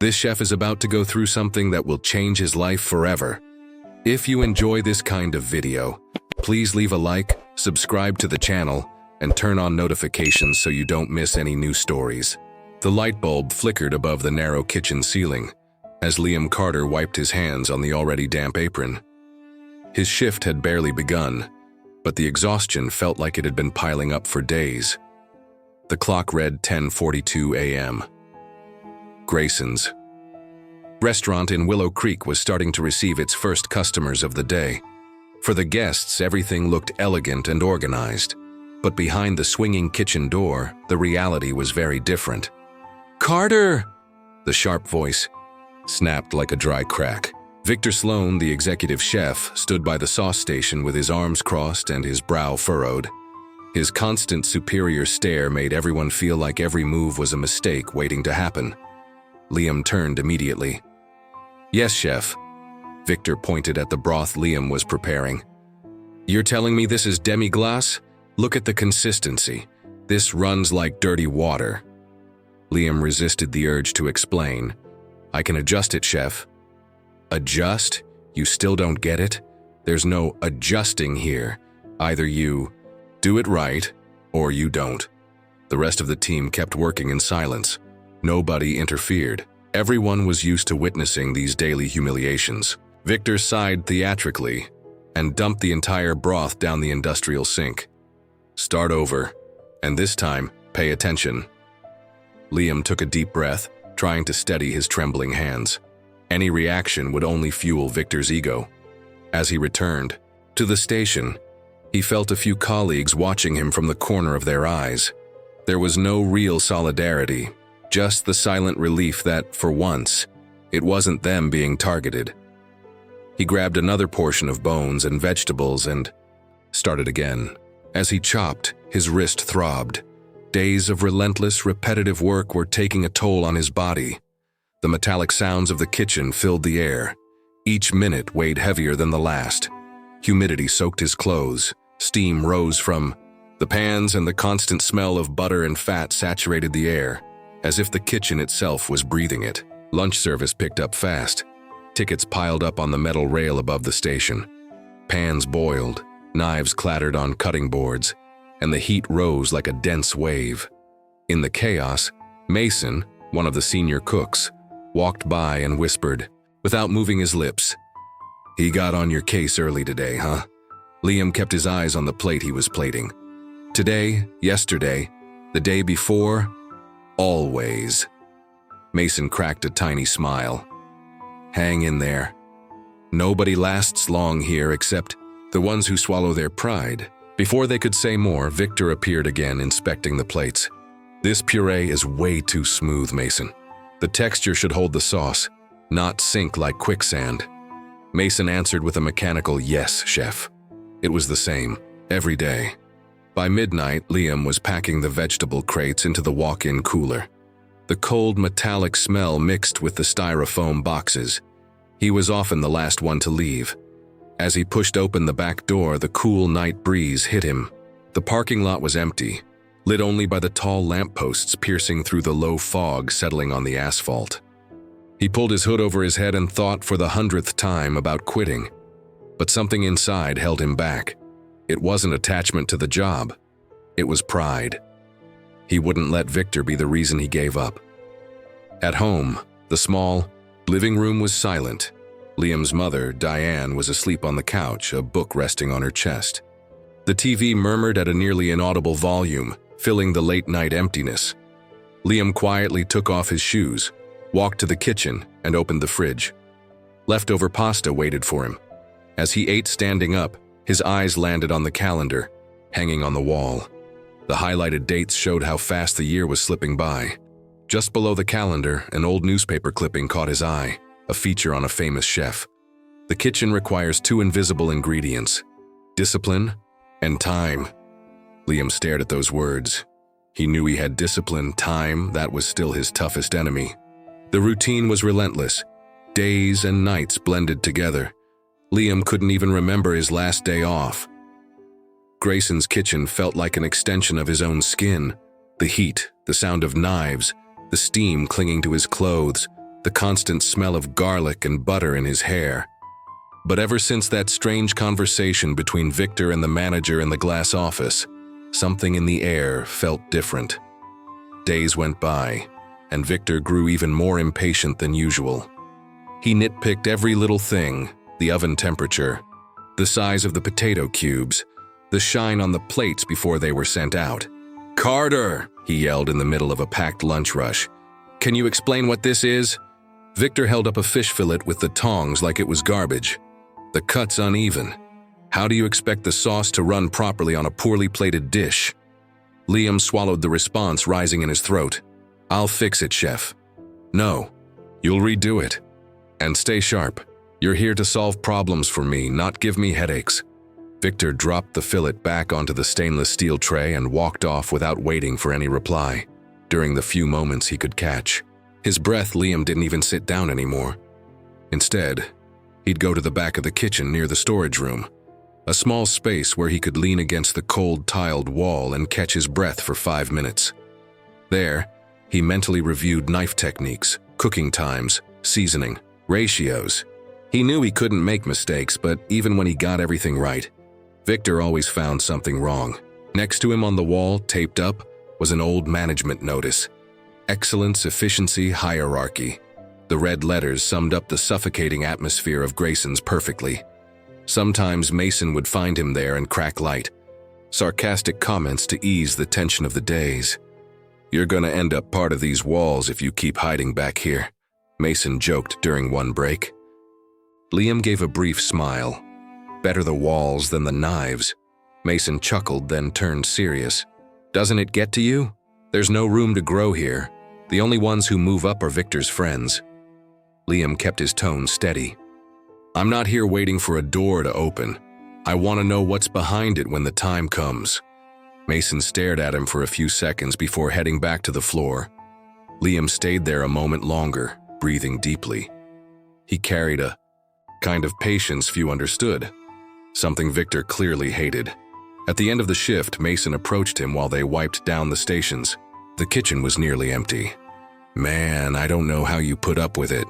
This chef is about to go through something that will change his life forever. If you enjoy this kind of video, please leave a like, subscribe to the channel, and turn on notifications so you don't miss any new stories. The light bulb flickered above the narrow kitchen ceiling as Liam Carter wiped his hands on the already damp apron. His shift had barely begun, but the exhaustion felt like it had been piling up for days. The clock read 10:42 a.m. Grayson's restaurant in Willow Creek was starting to receive its first customers of the day. For the guests, everything looked elegant and organized, but behind the swinging kitchen door, the reality was very different. "Carter!" The sharp voice snapped like a dry crack. Victor Sloan, the executive chef, stood by the sauce station with his arms crossed and his brow furrowed. His constant superior stare made everyone feel like every move was a mistake waiting to happen. Liam turned immediately. "Yes, chef." Victor pointed at the broth Liam was preparing. "You're telling me this is demi-glace? Look at the consistency. This runs like dirty water." Liam resisted the urge to explain. "I can adjust it, chef." "Adjust? You still don't get it? There's no adjusting here. Either you do it right, or you don't." The rest of the team kept working in silence. Nobody interfered. Everyone was used to witnessing these daily humiliations. Victor sighed theatrically and dumped the entire broth down the industrial sink. "Start over, and this time, pay attention." Liam took a deep breath, trying to steady his trembling hands. Any reaction would only fuel Victor's ego. As he returned to the station, he felt a few colleagues watching him from the corner of their eyes. There was no real solidarity, just the silent relief that, for once, it wasn't them being targeted. He grabbed another portion of bones and vegetables and started again. As he chopped, his wrist throbbed. Days of relentless, repetitive work were taking a toll on his body. The metallic sounds of the kitchen filled the air. Each minute weighed heavier than the last. Humidity soaked his clothes. Steam rose from the pans, and the constant smell of butter and fat saturated the air, as if the kitchen itself was breathing it. Lunch service picked up fast. Tickets piled up on the metal rail above the station. Pans boiled, knives clattered on cutting boards, and the heat rose like a dense wave. In the chaos, Mason, one of the senior cooks, walked by and whispered, without moving his lips, "He got on your case early today, huh?" Liam kept his eyes on the plate he was plating. Today, yesterday, the day before, always. Mason cracked a tiny smile. "Hang in there. Nobody lasts long here except the ones who swallow their pride." Before they could say more, Victor appeared again, inspecting the plates. "This puree is way too smooth, Mason. The texture should hold the sauce, not sink like quicksand." Mason answered with a mechanical "Yes, chef." It was the same, every day. By midnight, Liam was packing the vegetable crates into the walk-in cooler. The cold metallic smell mixed with the styrofoam boxes. He was often the last one to leave. As he pushed open the back door, the cool night breeze hit him. The parking lot was empty, lit only by the tall lampposts piercing through the low fog settling on the asphalt. He pulled his hood over his head and thought for the 100th time about quitting. But something inside held him back. It wasn't attachment to the job. It was pride. He wouldn't let Victor be the reason he gave up. At home, the small living room was silent. Liam's mother, Diane, was asleep on the couch, a book resting on her chest. The TV murmured at a nearly inaudible volume, filling the late-night emptiness. Liam quietly took off his shoes, walked to the kitchen, and opened the fridge. Leftover pasta waited for him. As he ate standing up, his eyes landed on the calendar, hanging on the wall. The highlighted dates showed how fast the year was slipping by. Just below the calendar, an old newspaper clipping caught his eye, a feature on a famous chef. The kitchen requires two invisible ingredients: discipline and time. Liam stared at those words. He knew he had discipline, time, that was still his toughest enemy. The routine was relentless. Days and nights blended together. Liam couldn't even remember his last day off. Grayson's kitchen felt like an extension of his own skin. The heat, the sound of knives, the steam clinging to his clothes, the constant smell of garlic and butter in his hair. But ever since that strange conversation between Victor and the manager in the glass office, something in the air felt different. Days went by, and Victor grew even more impatient than usual. He nitpicked every little thing: the oven temperature, the size of the potato cubes, the shine on the plates before they were sent out. "Carter!" he yelled in the middle of a packed lunch rush. "Can you explain what this is?" Victor held up a fish fillet with the tongs like it was garbage. "The cut's uneven. How do you expect the sauce to run properly on a poorly plated dish?" Liam swallowed the response rising in his throat. "I'll fix it, chef." "No, you'll redo it. And stay sharp. You're here to solve problems for me, not give me headaches." Victor dropped the fillet back onto the stainless steel tray and walked off without waiting for any reply. During the few moments he could catch his breath, Liam didn't even sit down anymore. Instead, he'd go to the back of the kitchen near the storage room, a small space where he could lean against the cold tiled wall and catch his breath for 5 minutes. There, he mentally reviewed knife techniques, cooking times, seasoning, ratios. He knew he couldn't make mistakes, but even when he got everything right, Victor always found something wrong. Next to him on the wall, taped up, was an old management notice: excellence, efficiency, hierarchy. The red letters summed up the suffocating atmosphere of Grayson's perfectly. Sometimes Mason would find him there and crack light, sarcastic comments to ease the tension of the days. "You're gonna end up part of these walls if you keep hiding back here," Mason joked during one break. Liam gave a brief smile. "Better the walls than the knives." Mason chuckled, then turned serious. "Doesn't it get to you? There's no room to grow here. The only ones who move up are Victor's friends." Liam kept his tone steady. "I'm not here waiting for a door to open. I want to know what's behind it when the time comes." Mason stared at him for a few seconds before heading back to the floor. Liam stayed there a moment longer, breathing deeply. He carried a kind of patience few understood, something Victor clearly hated. At the end of the shift, Mason approached him while they wiped down the stations. The kitchen was nearly empty. "Man, I don't know how you put up with it."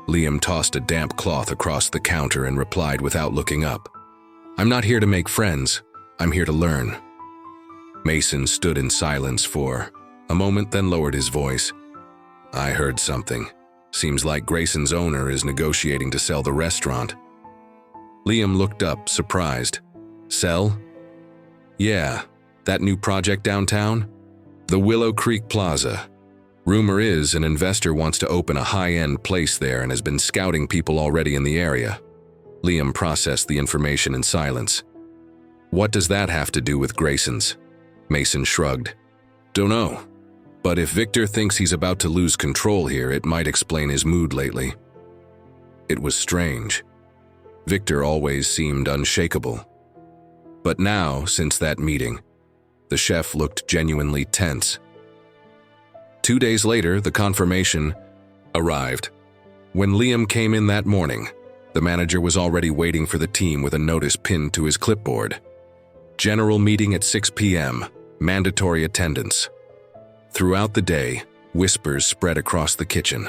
Liam tossed a damp cloth across the counter and replied without looking up. "I'm not here to make friends. I'm here to learn." Mason stood in silence for a moment, then lowered his voice. "I heard something. Seems like Grayson's owner is negotiating to sell the restaurant." Liam looked up, surprised. "Sell?" "Yeah, that new project downtown? The Willow Creek Plaza. Rumor is an investor wants to open a high-end place there and has been scouting people already in the area." Liam processed the information in silence. "What does that have to do with Grayson's?" Mason shrugged. "Dunno. But if Victor thinks he's about to lose control here, it might explain his mood lately." It was strange. Victor always seemed unshakable. But now, since that meeting, the chef looked genuinely tense. 2 days later, the confirmation arrived. When Liam came in that morning, the manager was already waiting for the team with a notice pinned to his clipboard. "General meeting at 6 p.m. Mandatory attendance." Throughout the day, whispers spread across the kitchen.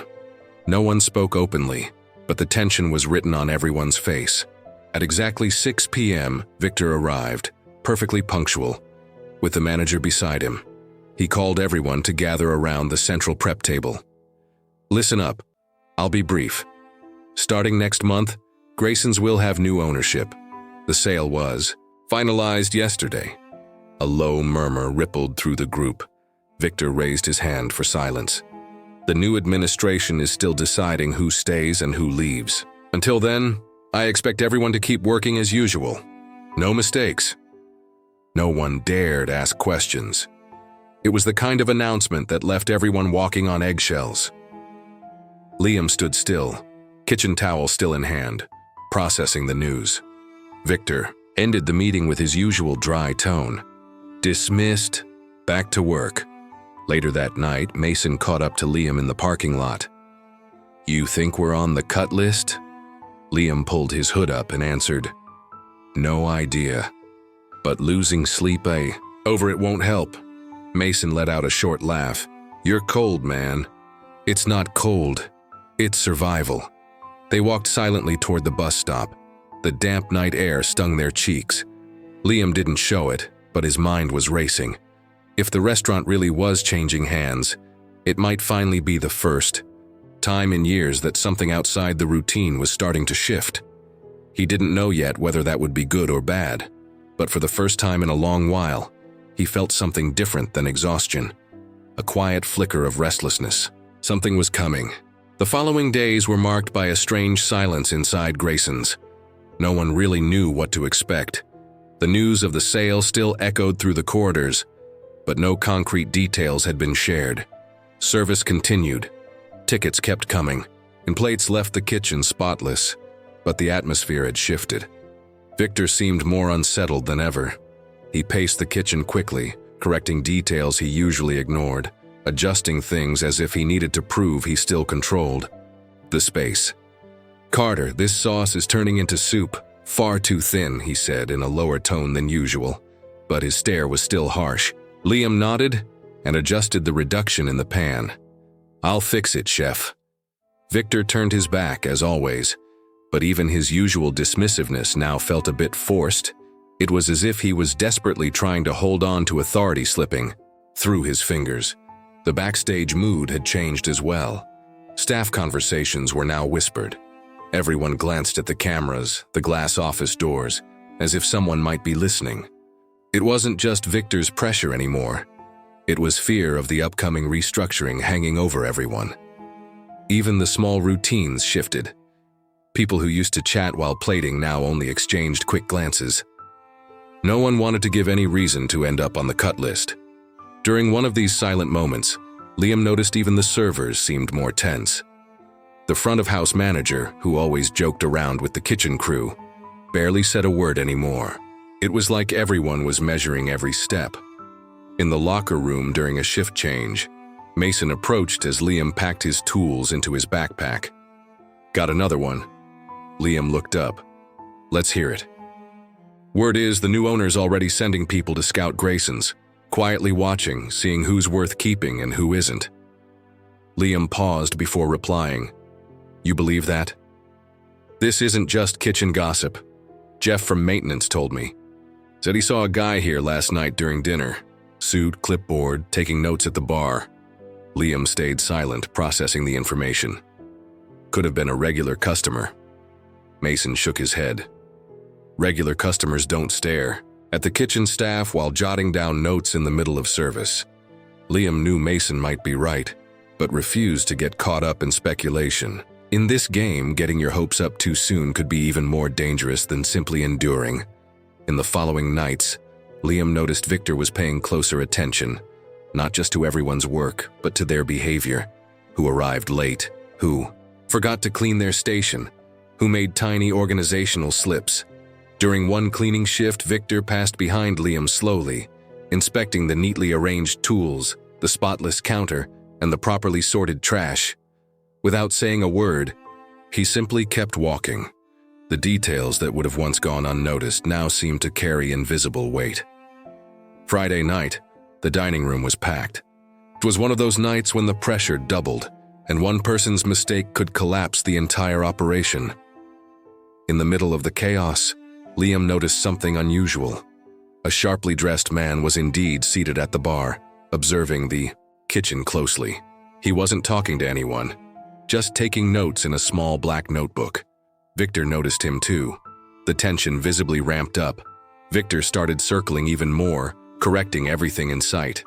No one spoke openly, but the tension was written on everyone's face. At exactly 6 p.m., Victor arrived, perfectly punctual, with the manager beside him. He called everyone to gather around the central prep table. "Listen up. I'll be brief. Starting next month, Grayson's will have new ownership. The sale was finalized yesterday." A low murmur rippled through the group. Victor raised his hand for silence. "The new administration is still deciding who stays and who leaves. Until then, I expect everyone to keep working as usual. No mistakes." No one dared ask questions. It was the kind of announcement that left everyone walking on eggshells. Liam stood still, kitchen towel still in hand, processing the news. Victor ended the meeting with his usual dry tone. "Dismissed. Back to work." Later that night, Mason caught up to Liam in the parking lot. "You think we're on the cut list?" Liam pulled his hood up and answered, "No idea. But losing sleep over it won't help." Mason let out a short laugh. "You're cold, man." "It's not cold. It's survival. They walked silently toward the bus stop. The damp night air stung their cheeks. Liam didn't show it, but his mind was racing. If the restaurant really was changing hands, it might finally be the first time in years that something outside the routine was starting to shift. He didn't know yet whether that would be good or bad, but for the first time in a long while, he felt something different than exhaustion. A quiet flicker of restlessness. Something was coming. The following days were marked by a strange silence inside Grayson's. No one really knew what to expect. The news of the sale still echoed through the corridors, but no concrete details had been shared. Service continued. Tickets kept coming, and plates left the kitchen spotless, but the atmosphere had shifted. Victor seemed more unsettled than ever. He paced the kitchen quickly, correcting details he usually ignored, adjusting things as if he needed to prove he still controlled the space. "Carter, this sauce is turning into soup. Far too thin," he said in a lower tone than usual, but his stare was still harsh. Liam nodded and adjusted the reduction in the pan. "I'll fix it, chef." Victor turned his back, as always, but even his usual dismissiveness now felt a bit forced. It was as if he was desperately trying to hold on to authority slipping through his fingers. The backstage mood had changed as well. Staff conversations were now whispered. Everyone glanced at the cameras, the glass office doors, as if someone might be listening. It wasn't just Victor's pressure anymore. It was fear of the upcoming restructuring hanging over everyone. Even the small routines shifted. People who used to chat while plating now only exchanged quick glances. No one wanted to give any reason to end up on the cut list. During one of these silent moments, Liam noticed even the servers seemed more tense. The front-of-house manager, who always joked around with the kitchen crew, barely said a word anymore. It was like everyone was measuring every step. In the locker room during a shift change, Mason approached as Liam packed his tools into his backpack. "Got another one?" Liam looked up. "Let's hear it." "Word is the new owner's already sending people to scout Grayson's, quietly watching, seeing who's worth keeping and who isn't." Liam paused before replying. "You believe that?" "This isn't just kitchen gossip. Jeff from maintenance told me. Said he saw a guy here last night during dinner. Suit, clipboard, taking notes at the bar." Liam stayed silent, processing the information. "Could have been a regular customer." Mason shook his head. "Regular customers don't stare at the kitchen staff while jotting down notes in the middle of service." Liam knew Mason might be right, but refused to get caught up in speculation. In this game, getting your hopes up too soon could be even more dangerous than simply enduring. In the following nights, Liam noticed Victor was paying closer attention, not just to everyone's work, but to their behavior. Who arrived late, who forgot to clean their station, who made tiny organizational slips. During one cleaning shift, Victor passed behind Liam slowly, inspecting the neatly arranged tools, the spotless counter, and the properly sorted trash. Without saying a word, he simply kept walking. The details that would have once gone unnoticed now seemed to carry invisible weight. Friday night, the dining room was packed. It was one of those nights when the pressure doubled, and one person's mistake could collapse the entire operation. In the middle of the chaos, Liam noticed something unusual. A sharply dressed man was indeed seated at the bar, observing the kitchen closely. He wasn't talking to anyone, just taking notes in a small black notebook. Victor noticed him too. The tension visibly ramped up. Victor started circling even more, correcting everything in sight.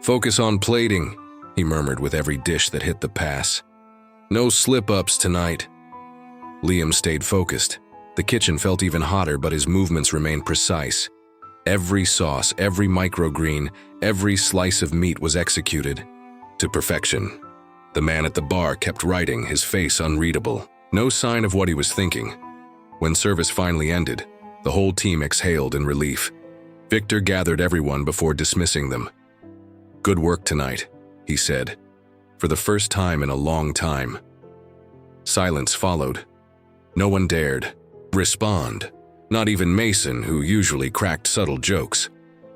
"Focus on plating," he murmured with every dish that hit the pass. "No slip-ups tonight." Liam stayed focused. The kitchen felt even hotter, but his movements remained precise. Every sauce, every microgreen, every slice of meat was executed to perfection. The man at the bar kept writing, his face unreadable. No sign of what he was thinking. When service finally ended, the whole team exhaled in relief. Victor gathered everyone before dismissing them. "Good work tonight," he said, for the first time in a long time. Silence followed. No one dared respond, not even Mason, who usually cracked subtle jokes.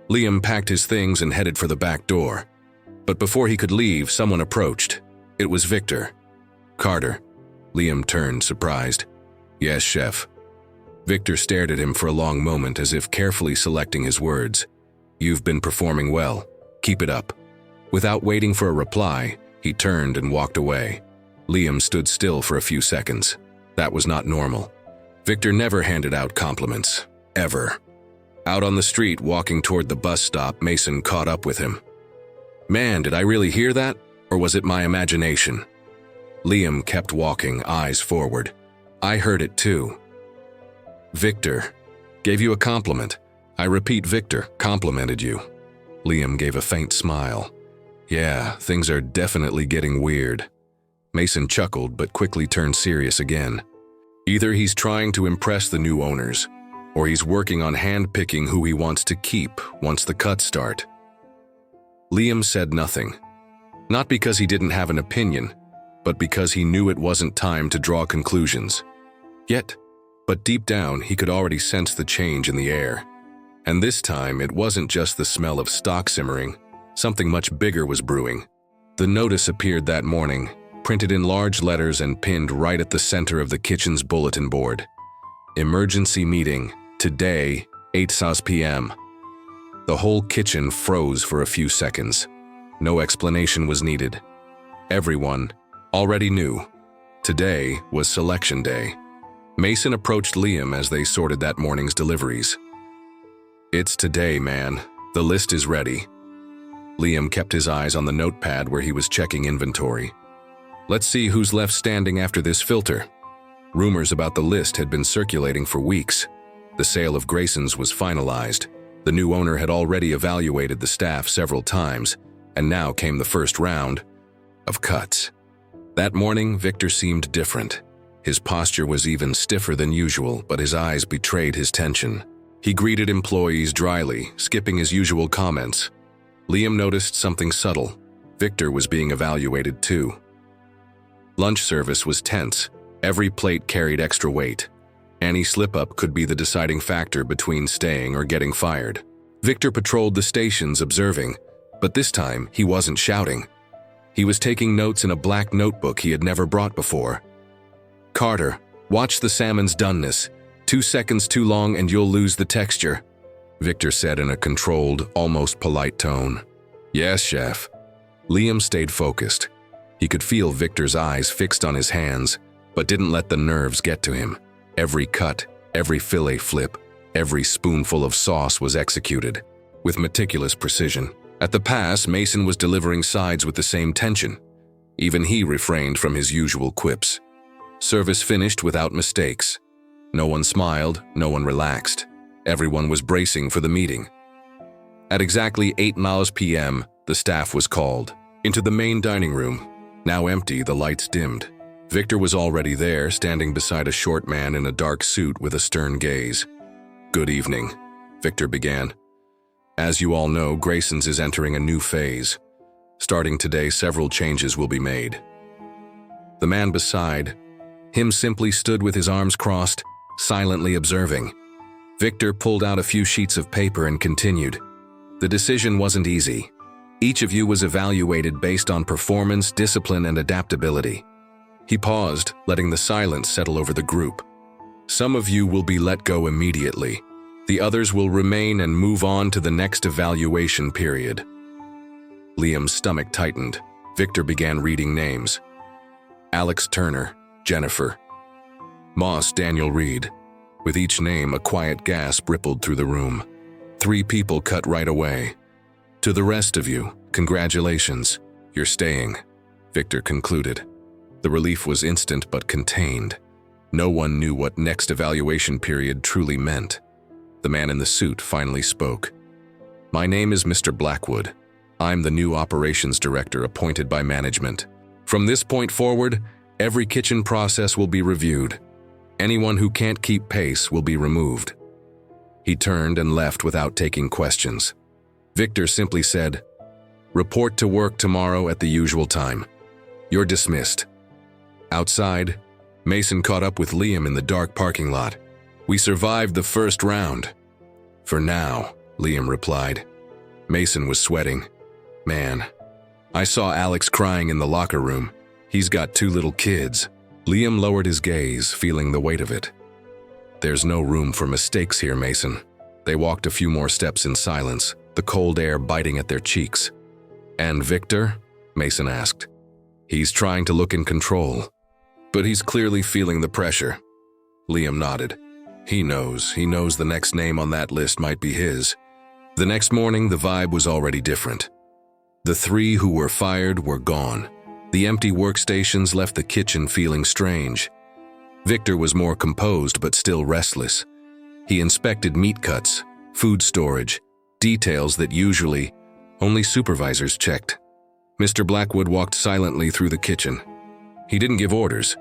Liam packed his things and headed for the back door. But before he could leave, someone approached. It was Victor. "Carter, Liam turned, surprised. Yes, chef. Victor stared at him for a long moment as if carefully selecting his words. You've been performing well. Keep it up. Without waiting for a reply, he turned and walked away. Liam stood still for a few seconds. That was not normal. Victor never handed out compliments. Ever. Out on the street, walking toward the bus stop, Mason caught up with him. Man, did I really hear that? Or was it my imagination? Liam kept walking, eyes forward. I heard it too. Victor. Gave you a compliment. I repeat, Victor complimented you. Liam gave a faint smile. Yeah, things are definitely getting weird. Mason chuckled but quickly turned serious again. Either he's trying to impress the new owners, or he's working on handpicking who he wants to keep once the cuts start. Liam said nothing. Not because he didn't have an opinion, but because he knew it wasn't time to draw conclusions. But deep down, he could already sense the change in the air. And this time, it wasn't just the smell of stock simmering. Something much bigger was brewing. The notice appeared that morning, printed in large letters and pinned right at the center of the kitchen's bulletin board. Emergency meeting, today, 8 p.m. The whole kitchen froze for a few seconds. No explanation was needed. Everyone already knew. Today was selection day. Mason approached Liam as they sorted that morning's deliveries. It's today, man. The list is ready. Liam kept his eyes on the notepad where he was checking inventory. Let's see who's left standing after this filter. Rumors about the list had been circulating for weeks. The sale of Grayson's was finalized. The new owner had already evaluated the staff several times, and now came the first round of cuts. That morning, Victor seemed different. His posture was even stiffer than usual, but his eyes betrayed his tension. He greeted employees dryly, skipping his usual comments. Liam noticed something subtle. Victor was being evaluated too. Lunch service was tense. Every plate carried extra weight. Any slip-up could be the deciding factor between staying or getting fired. Victor patrolled the stations observing, but this time he wasn't shouting. He was taking notes in a black notebook he had never brought before. Carter, watch the salmon's doneness. 2 seconds too long and you'll lose the texture, Victor said in a controlled, almost polite tone. Yes, chef. Liam stayed focused. He could feel Victor's eyes fixed on his hands, but didn't let the nerves get to him. Every cut, every fillet flip, every spoonful of sauce was executed with meticulous precision. At the pass, Mason was delivering sides with the same tension. Even he refrained from his usual quips. Service finished without mistakes. No one smiled, no one relaxed. Everyone was bracing for the meeting. At exactly 8 p.m., the staff was called. Into the main dining room. Now empty, the lights dimmed. Victor was already there, standing beside a short man in a dark suit with a stern gaze. Good evening, Victor began. As you all know, Grayson's is entering a new phase. Starting today, several changes will be made. The man beside him simply stood with his arms crossed, silently observing. Victor pulled out a few sheets of paper and continued. The decision wasn't easy. Each of you was evaluated based on performance, discipline, and adaptability. He paused, letting the silence settle over the group. Some of you will be let go immediately. The others will remain and move on to the next evaluation period. Liam's stomach tightened. Victor began reading names. Alex Turner, Jennifer. Moss Daniel Reed. With each name, a quiet gasp rippled through the room. 3 people cut right away. To the rest of you, congratulations. You're staying, Victor concluded. The relief was instant but contained. No one knew what next evaluation period truly meant. The man in the suit finally spoke. My name is Mr. Blackwood. I'm the new operations director appointed by management. From this point forward, every kitchen process will be reviewed. Anyone who can't keep pace will be removed. He turned and left without taking questions. Victor simply said, report to work tomorrow at the usual time. You're dismissed. Outside, Mason caught up with Liam in the dark parking lot. We survived the first round. For now, Liam replied. Mason was sweating. Man, I saw Alex crying in the locker room. He's got 2 little kids. Liam lowered his gaze, feeling the weight of it. There's no room for mistakes here, Mason. They walked a few more steps in silence, the cold air biting at their cheeks. And Victor? Mason asked. He's trying to look in control, but he's clearly feeling the pressure. Liam nodded. He knows the next name on that list might be his. The next morning, the vibe was already different. The three who were fired were gone. The empty workstations left the kitchen feeling strange. Victor was more composed but still restless. He inspected meat cuts, food storage, details that usually only supervisors checked. Mr. Blackwood walked silently through the kitchen. He didn't give orders.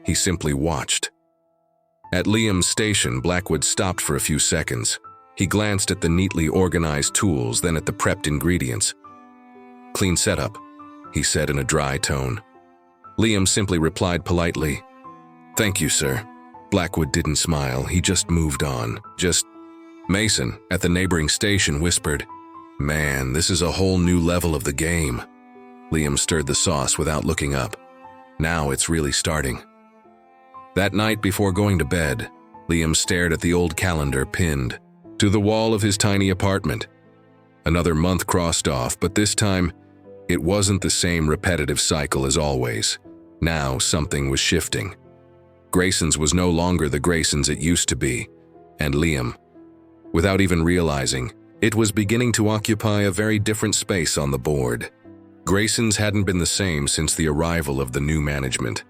He simply watched. At Liam's station, Blackwood stopped for a few seconds. He glanced at the neatly organized tools, then at the prepped ingredients. "Clean setup," he said in a dry tone. Liam simply replied politely, "Thank you, sir." Blackwood didn't smile, he just moved on. Mason, at the neighboring station, whispered, "Man, this is a whole new level of the game." Liam stirred the sauce without looking up. Now it's really starting. That night before going to bed, Liam stared at the old calendar pinned to the wall of his tiny apartment. Another month crossed off, but this time, it wasn't the same repetitive cycle as always. Now something was shifting. Grayson's was no longer the Grayson's it used to be, and Liam, without even realizing, it was beginning to occupy a very different space on the board. Grayson's hadn't been the same since the arrival of the new management.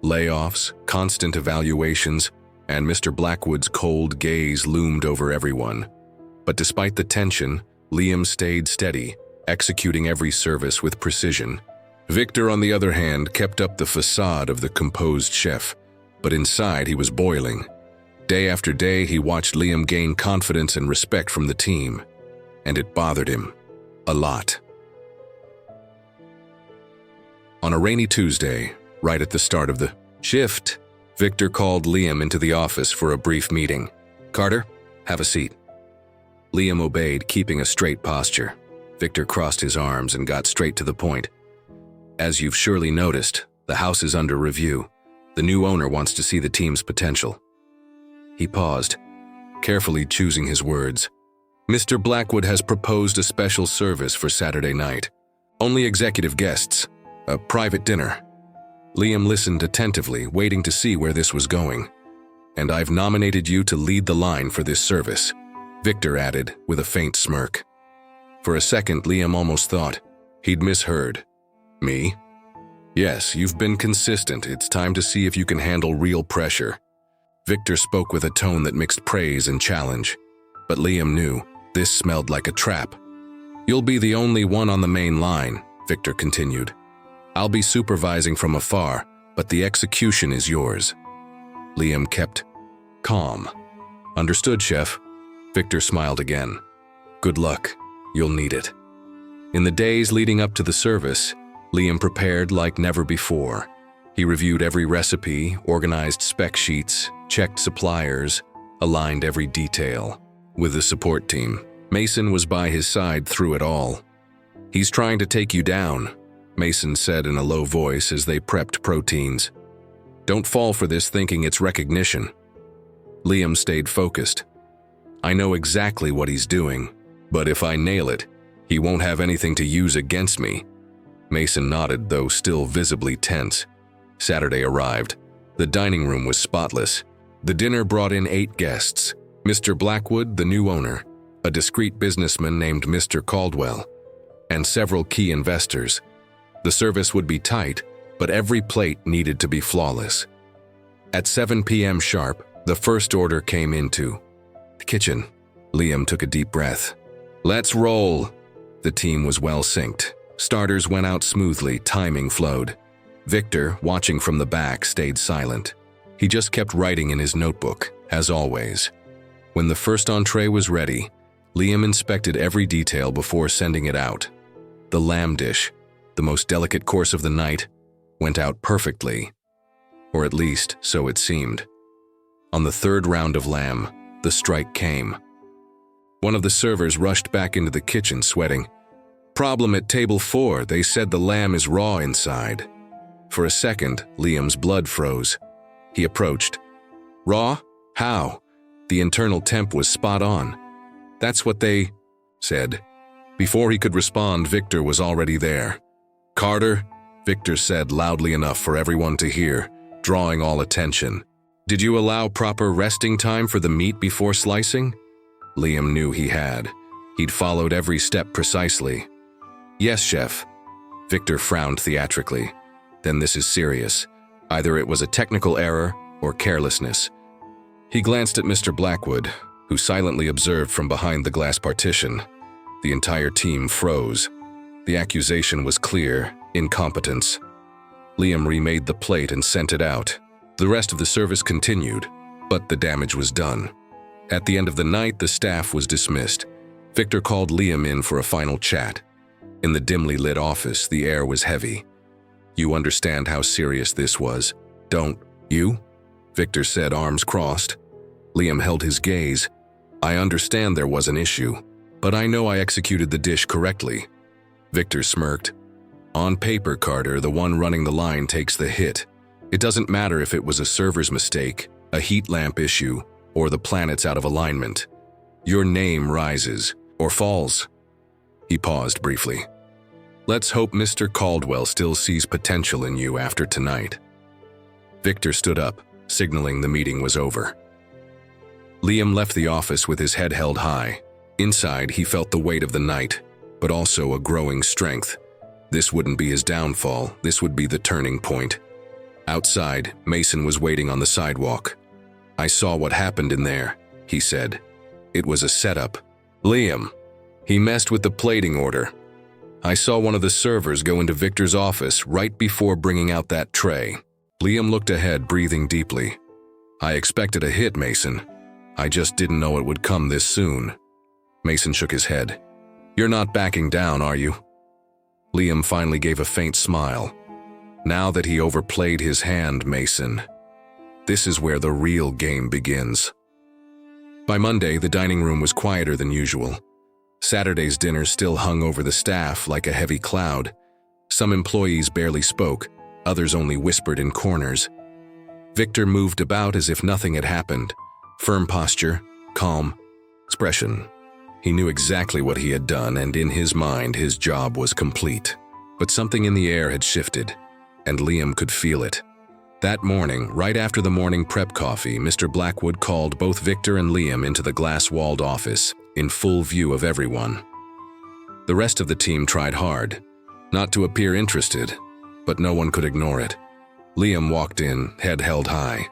Layoffs, constant evaluations, and Mr. Blackwood's cold gaze loomed over everyone. But despite the tension, Liam stayed steady, executing every service with precision. Victor, on the other hand, kept up the facade of the composed chef, but inside he was boiling. Day after day, he watched Liam gain confidence and respect from the team, and it bothered him a lot. On a rainy Tuesday, right at the start of the shift, Victor called Liam into the office for a brief meeting. "Carter, have a seat." Liam obeyed, keeping a straight posture. Victor crossed his arms and got straight to the point. "As you've surely noticed, the house is under review. The new owner wants to see the team's potential." He paused, carefully choosing his words. "Mr. Blackwood has proposed a special service for Saturday night. Only executive guests. A private dinner." Liam listened attentively, waiting to see where this was going. "And I've nominated you to lead the line for this service," Victor added with a faint smirk. For a second, Liam almost thought he'd misheard. "Me?" "Yes, you've been consistent. It's time to see if you can handle real pressure." Victor spoke with a tone that mixed praise and challenge. But Liam knew this smelled like a trap. "You'll be the only one on the main line," Victor continued. "I'll be supervising from afar, but the execution is yours." Liam kept calm. "Understood, Chef." Victor smiled again. "Good luck. You'll need it." In the days leading up to the service, Liam prepared like never before. He reviewed every recipe, organized spec sheets, checked suppliers, aligned every detail. With the support team, Mason was by his side through it all. "He's trying to take you down," Mason said in a low voice as they prepped proteins. "Don't fall for this thinking it's recognition." Liam stayed focused. "I know exactly what he's doing, but if I nail it, he won't have anything to use against me." Mason nodded, though still visibly tense. Saturday arrived. The dining room was spotless. The dinner brought in 8 guests. Mr. Blackwood, the new owner, a discreet businessman named Mr. Caldwell, and several key investors. The service would be tight, but every plate needed to be flawless. At 7 p.m. sharp, the first order came into the kitchen. Liam took a deep breath. "Let's roll." The team was well synced. Starters went out smoothly, timing flowed. Victor, watching from the back, stayed silent. He just kept writing in his notebook, as always. When the first entree was ready, Liam inspected every detail before sending it out. The lamb dish, the most delicate course of the night, went out perfectly. Or at least, so it seemed. On the third round of lamb, the strike came. One of the servers rushed back into the kitchen, sweating. "Problem at table 4, they said the lamb is raw inside." For a second, Liam's blood froze. He approached. Raw? How? The internal temp was spot on. That's what they said. Before he could respond, Victor was already there. Carter, Victor said loudly enough for everyone to hear, drawing all attention. Did you allow proper resting time for the meat before slicing? Liam knew he had. He'd followed every step precisely. Yes, chef. Victor frowned theatrically. Then this is serious. Either it was a technical error or carelessness. He glanced at Mr. Blackwood, who silently observed from behind the glass partition. The entire team froze. The accusation was clear: incompetence. Liam remade the plate and sent it out. The rest of the service continued, but the damage was done. At the end of the night, the staff was dismissed. Victor called Liam in for a final chat. In the dimly lit office, the air was heavy. You understand how serious this was, don't you? Victor said, arms crossed. Liam held his gaze. I understand there was an issue, but I know I executed the dish correctly. Victor smirked. On paper, Carter, the one running the line takes the hit. It doesn't matter if it was a server's mistake, a heat lamp issue, or the planets out of alignment. Your name rises, or falls. He paused briefly. Let's hope Mr. Caldwell still sees potential in you after tonight. Victor stood up, signaling the meeting was over. Liam left the office with his head held high. Inside, he felt the weight of the night, but also a growing strength. This wouldn't be his downfall, this would be the turning point. Outside, Mason was waiting on the sidewalk. I saw what happened in there, he said. It was a setup. Liam. He messed with the plating order. I saw one of the servers go into Victor's office right before bringing out that tray. Liam looked ahead, breathing deeply. I expected a hit, Mason. I just didn't know it would come this soon. Mason shook his head. You're not backing down, are you? Liam finally gave a faint smile. Now that he overplayed his hand, Mason. This is where the real game begins. By Monday, the dining room was quieter than usual. Saturday's dinner still hung over the staff like a heavy cloud. Some employees barely spoke, others only whispered in corners. Victor moved about as if nothing had happened. Firm posture, calm expression. He knew exactly what he had done, and in his mind, his job was complete. But something in the air had shifted, and Liam could feel it. That morning, right after the morning prep coffee, Mr. Blackwood called both Victor and Liam into the glass-walled office, in full view of everyone. The rest of the team tried hard, not to appear interested, but no one could ignore it. Liam walked in, head held high.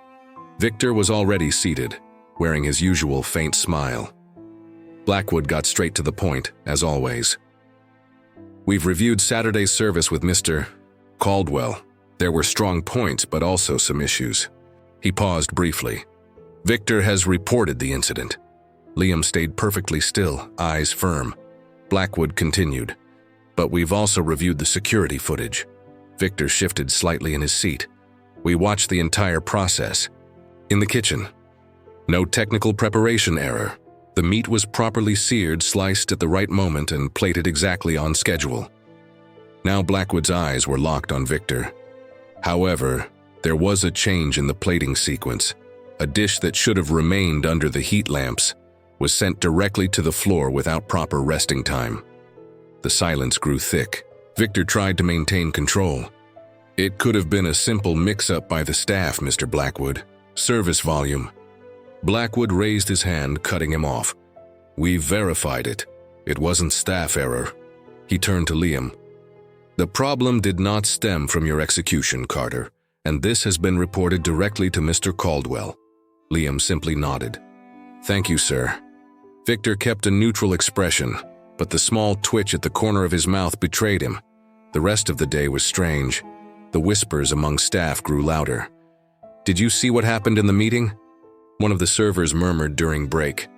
Victor was already seated, wearing his usual faint smile. Blackwood got straight to the point, as always. We've reviewed Saturday's service with Mr. Caldwell. There were strong points, but also some issues. He paused briefly. Victor has reported the incident. Liam stayed perfectly still, eyes firm. Blackwood continued. But we've also reviewed the security footage. Victor shifted slightly in his seat. We watched the entire process. In the kitchen. No technical preparation error. The meat was properly seared, sliced at the right moment, and plated exactly on schedule. Now Blackwood's eyes were locked on Victor. However, there was a change in the plating sequence. A dish that should have remained under the heat lamps was sent directly to the floor without proper resting time. The silence grew thick. Victor tried to maintain control. It could have been a simple mix-up by the staff, Mr. Blackwood. Service volume. Blackwood raised his hand, cutting him off. We've verified it. It wasn't staff error. He turned to Liam. The problem did not stem from your execution, Carter, and this has been reported directly to Mr. Caldwell. Liam simply nodded. Thank you, sir. Victor kept a neutral expression, but the small twitch at the corner of his mouth betrayed him. The rest of the day was strange. The whispers among staff grew louder. Did you see what happened in the meeting? One of the servers murmured during break.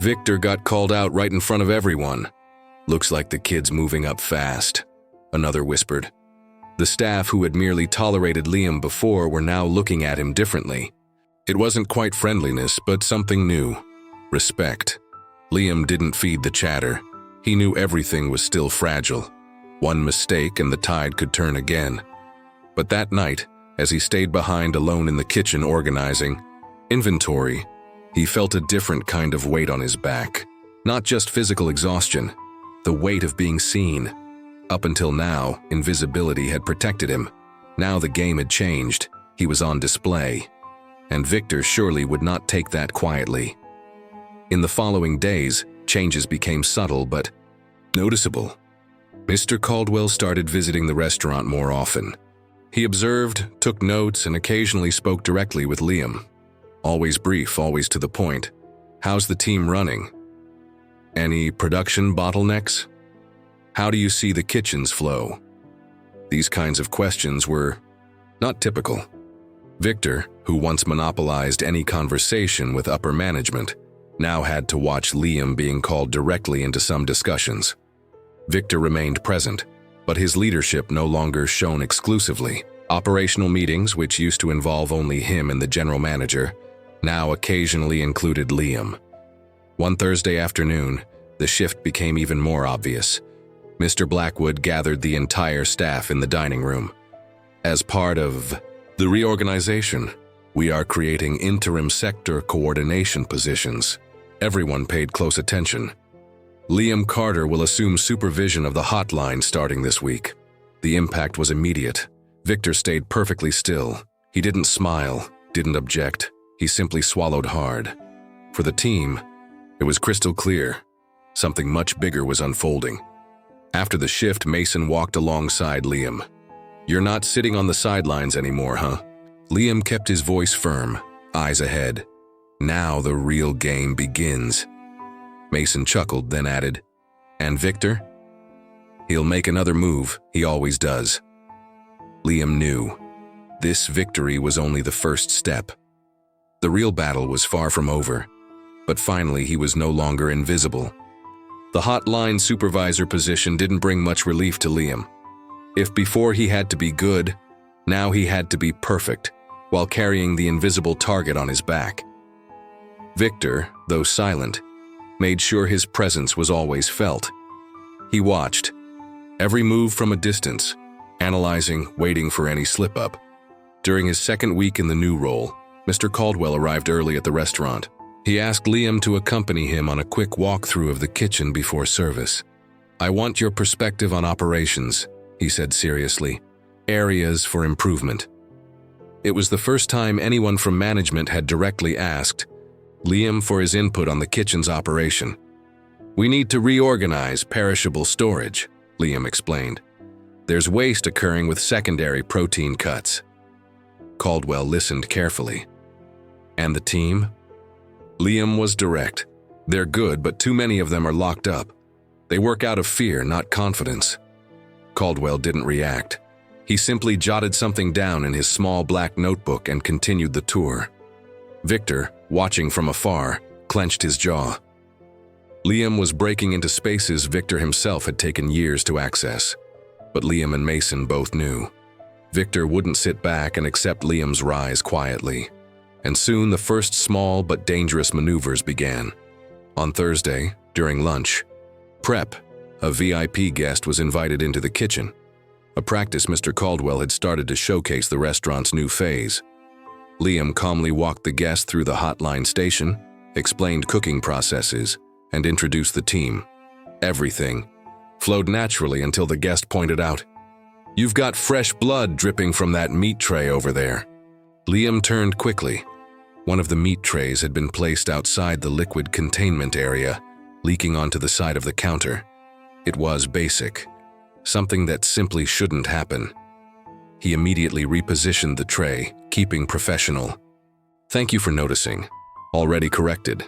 Victor got called out right in front of everyone. Looks like the kid's moving up fast. Another whispered. The staff who had merely tolerated Liam before were now looking at him differently. It wasn't quite friendliness, but something new. Respect. Liam didn't feed the chatter. He knew everything was still fragile. One mistake and the tide could turn again. But that night, As he stayed behind alone in the kitchen organizing inventory, he felt a different kind of weight on his back. Not just physical exhaustion, the weight of being seen. Up until now, invisibility had protected him. Now the game had changed. He was on display. And Victor surely would not take that quietly. In the following days, changes became subtle but noticeable. Mr. Caldwell started visiting the restaurant more often. He observed, took notes, and occasionally spoke directly with Liam. Always brief, always to the point. How's the team running? Any production bottlenecks? How do you see the kitchen's flow? These kinds of questions were not typical. Victor, who once monopolized any conversation with upper management, now had to watch Liam being called directly into some discussions. Victor remained present, but his leadership no longer shone exclusively. Operational meetings, which used to involve only him and the general manager, now occasionally included Liam. One Thursday afternoon, the shift became even more obvious. Mr. Blackwood gathered the entire staff in the dining room. As part of the reorganization, we are creating interim sector coordination positions. Everyone paid close attention. Liam Carter will assume supervision of the hotline starting this week. The impact was immediate. Victor stayed perfectly still. He didn't smile, didn't object. He simply swallowed hard. For the team, it was crystal clear. Something much bigger was unfolding. After the shift, Mason walked alongside Liam. "You're not sitting on the sidelines anymore, huh?" Liam kept his voice firm, eyes ahead. "Now the real game begins." Mason chuckled, then added, "And Victor? He'll make another move, he always does." Liam knew. This victory was only the first step. The real battle was far from over, but finally he was no longer invisible. The hotline supervisor position didn't bring much relief to Liam. If before he had to be good, now he had to be perfect, while carrying the invisible target on his back. Victor, though silent, made sure his presence was always felt. He watched, every move from a distance, analyzing, waiting for any slip-up. During his second week in the new role, Mr. Caldwell arrived early at the restaurant. He asked Liam to accompany him on a quick walkthrough of the kitchen before service. "I want your perspective on operations," he said seriously. "Areas for improvement." It was the first time anyone from management had directly asked Liam for his input on the kitchen's operation. "We need to reorganize perishable storage," Liam explained. "There's waste occurring with secondary protein cuts." Caldwell listened carefully. "And the team?" Liam was direct. "They're good, but too many of them are locked up. They work out of fear, not confidence." Caldwell didn't react. He simply jotted something down in his small black notebook and continued the tour. Victor, watching from afar, clenched his jaw. Liam was breaking into spaces Victor himself had taken years to access. But Liam and Mason both knew. Victor wouldn't sit back and accept Liam's rise quietly. And soon the first small but dangerous maneuvers began. On Thursday, during lunch, prep, a VIP guest was invited into the kitchen. A practice Mr. Caldwell had started to showcase the restaurant's new phase. Liam calmly walked the guest through the hotline station, explained cooking processes, and introduced the team. Everything flowed naturally until the guest pointed out, "You've got fresh blood dripping from that meat tray over there." Liam turned quickly. One of the meat trays had been placed outside the liquid containment area, leaking onto the side of the counter. It was basic, something that simply shouldn't happen. He immediately repositioned the tray, keeping professional. "Thank you for noticing. Already corrected."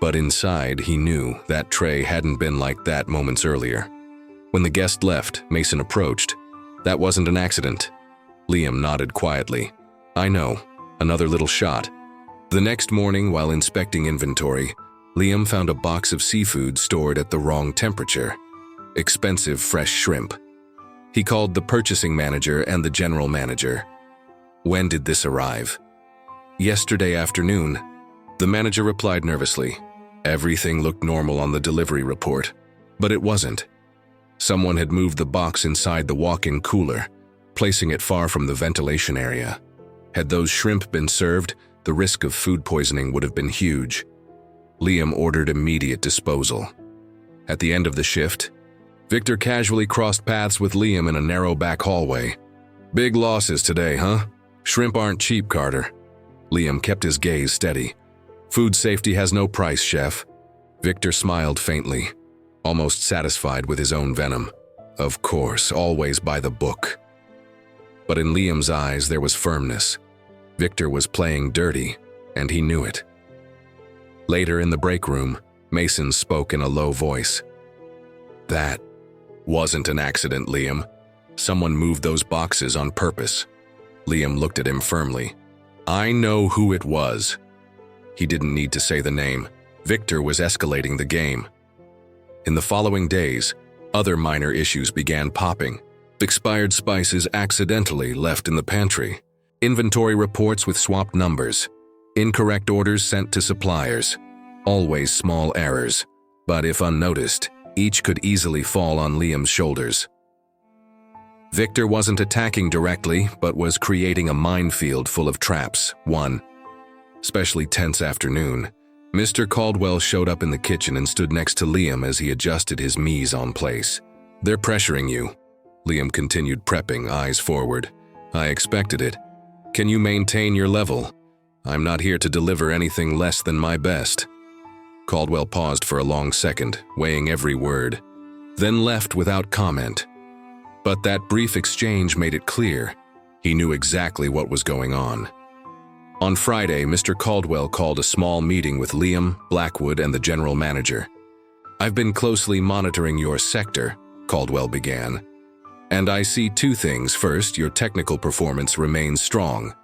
But inside, he knew that tray hadn't been like that moments earlier. When the guest left, Mason approached. "That wasn't an accident." Liam nodded quietly. "I know. Another little shot." The next morning, while inspecting inventory, Liam found a box of seafood stored at the wrong temperature. Expensive fresh shrimp. He called the purchasing manager and the general manager. "When did this arrive?" "Yesterday afternoon." The manager replied nervously. Everything looked normal on the delivery report, but it wasn't. Someone had moved the box inside the walk-in cooler. placing it far from the ventilation area. Had those shrimp been served, the risk of food poisoning would have been huge. Liam ordered immediate disposal. At the end of the shift, Victor casually crossed paths with Liam in a narrow back hallway. "Big losses today, huh? Shrimp aren't cheap, Carter." Liam kept his gaze steady. "Food safety has no price, Chef." Victor smiled faintly, almost satisfied with his own venom. Of course, always by the book. But in Liam's eyes there was firmness. Victor was playing dirty, and he knew it. Later in the break room, Mason spoke in a low voice. "That wasn't an accident, Liam. Someone moved those boxes on purpose." Liam looked at him firmly. "I know who it was." He didn't need to say the name. Victor was escalating the game. In the following days, other minor issues began popping. Expired spices accidentally left in the pantry. Inventory reports with swapped numbers. Incorrect orders sent to suppliers. Always small errors, but if unnoticed, each could easily fall on Liam's shoulders. Victor wasn't attacking directly, but was creating a minefield full of traps. One especially tense afternoon, Mr. Caldwell showed up in the kitchen and stood next to Liam as he adjusted his mise en place. "They're pressuring you," Liam continued, prepping, eyes forward. "I expected it. Can you maintain your level? I'm not here to deliver anything less than my best." Caldwell paused for a long second, weighing every word, then left without comment. But that brief exchange made it clear. He knew exactly what was going on. On Friday, Mr. Caldwell called a small meeting with Liam, Blackwood, and the general manager. "I've been closely monitoring your sector," Caldwell began, "and I see two things. First, your technical performance remains strong.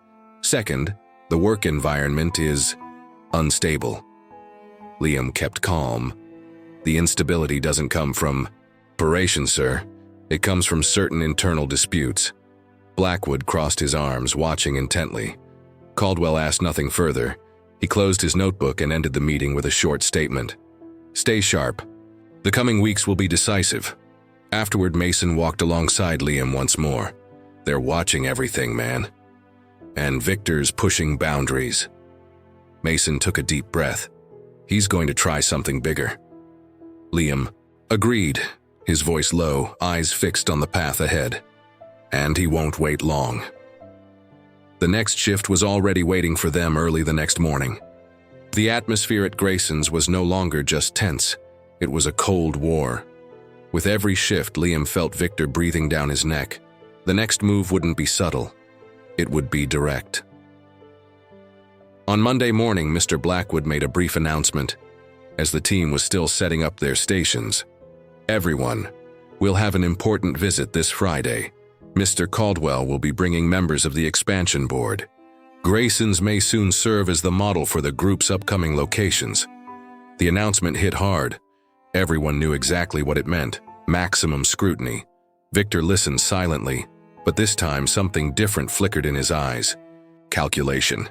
Second, the work environment is unstable." Liam kept calm. "The instability doesn't come from operations, sir. It comes from certain internal disputes." Blackwood crossed his arms, watching intently. Caldwell asked nothing further. He closed his notebook and ended the meeting with a short statement. "Stay sharp. The coming weeks will be decisive." Afterward, Mason walked alongside Liam once more. "They're watching everything, man. And Victor's pushing boundaries." Mason took a deep breath. "He's going to try something bigger." Liam agreed, his voice low, eyes fixed on the path ahead. "And he won't wait long." The next shift was already waiting for them early the next morning. The atmosphere at Grayson's was no longer just tense. It was a cold war. With every shift, Liam felt Victor breathing down his neck. The next move wouldn't be subtle. It would be direct. On Monday morning, Mr. Blackwood made a brief announcement. As the team was still setting up their stations, "Everyone, we'll have an important visit this Friday. Mr. Caldwell will be bringing members of the expansion board. Grayson's may soon serve as the model for the group's upcoming locations." The announcement hit hard. Everyone knew exactly what it meant: maximum scrutiny. Victor listened silently, but this time something different flickered in his eyes. Calculation.